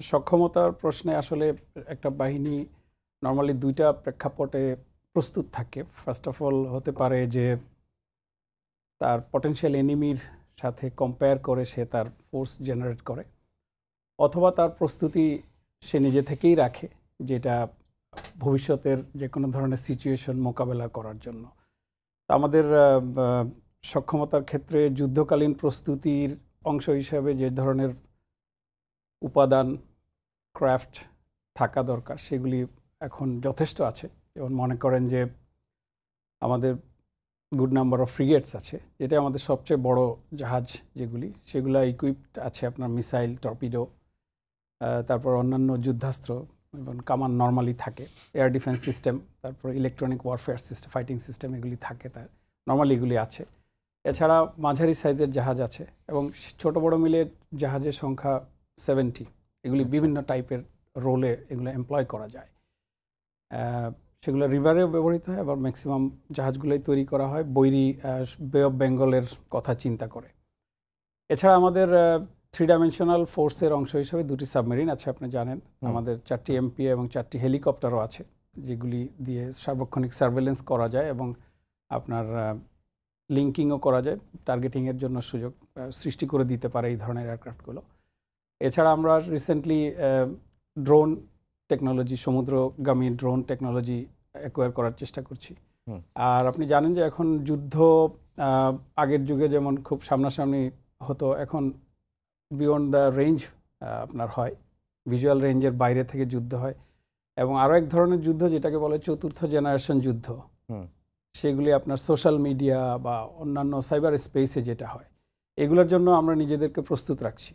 সক্ষমতার প্রশ্নে আসলে একটা বাহিনী নর্মালি দুইটা প্রেক্ষাপটে প্রস্তুত থাকে। ফার্স্ট অফ অল হতে পারে যে তার পটেনশিয়াল এনিমির সাথে কম্পেয়ার করে সে তার ফোর্স জেনারেট করে, অথবা তার প্রস্তুতি সে নিজে থেকেই রাখে, যেটা ভবিষ্যতের যে কোনো ধরনের সিচুয়েশন মোকাবেলা করার জন্য। তা আমাদের সক্ষমতার ক্ষেত্রে যুদ্ধকালীন প্রস্তুতির অংশ হিসাবে যে ধরনের উপাদান ক্রাফট থাকা দরকার সেগুলি এখন যথেষ্ট আছে। যেমন মনে করেন যে আমাদের গুড নাম্বার অফ ফ্রিগেটস আছে, যেটা আমাদের সবচেয়ে বড় জাহাজ যেগুলি, সেগুলো ইকুইপড আছে আপনার মিসাইল, টর্পিডো, তারপর অন্যান্য যুদ্ধাস্ত্র এবং কামান নর্মালি থাকে, এয়ার ডিফেন্স সিস্টেম, তারপর electronic warfare system, fighting system এগুলি থাকে, তার নর্মালি এগুলি আছে। এছাড়া মাঝারি সাইজের জাহাজ আছে এবং ছোট বড় মিলে জাহাজের সংখ্যা 70। এগুলি বিভিন্ন টাইপের রোলে এগুলো এমপ্লয় করা যায়। সেগুলো রিভারেও ব্যবহৃত হয়, আবার ম্যাক্সিমাম জাহাজগুলোই তৈরি করা হয় বৈরী বে অফ বেঙ্গলের কথা চিন্তা করে। এছাড়া আমাদের 3 ডাইমেনশনাল ফোর্সের অংশ হিসেবে 2টি সাবমেরিন আছে, আপনি জানেন। আমাদের 4টি এমপি এবং 4টি হেলিকপ্টারও আছে, যেগুলি দিয়ে সার্বক্ষণিক সার্ভেলেন্স করা যায় এবং আপনার লিঙ্কিংও করা যায়, টার্গেটিংয়ের জন্য সুযোগ সৃষ্টি করে দিতে পারে এই ধরনের এয়ারক্রাফটগুলো। এছাড়া আমরা রিসেন্টলি ড্রোন টেকনোলজি, সমুদ্রগামী ড্রোন টেকনোলজি অ্যাকোয়ার করার চেষ্টা করছি। আর আপনি জানেন যে এখন যুদ্ধ আগের যুগে যেমন খুব সামনাসামনি হতো, এখন বিয়ন্ড দ্য রেঞ্জ আপনার হয়, ভিজুয়াল রেঞ্জের বাইরে থেকে যুদ্ধ হয়। এবং আরও এক ধরনের যুদ্ধ যেটাকে বলে চতুর্থ জেনারেশন যুদ্ধ, সেগুলি আপনার সোশ্যাল মিডিয়া বা অন্যান্য সাইবার স্পেসে যেটা হয়, এগুলোর জন্য আমরা নিজেদেরকে প্রস্তুত রাখছি।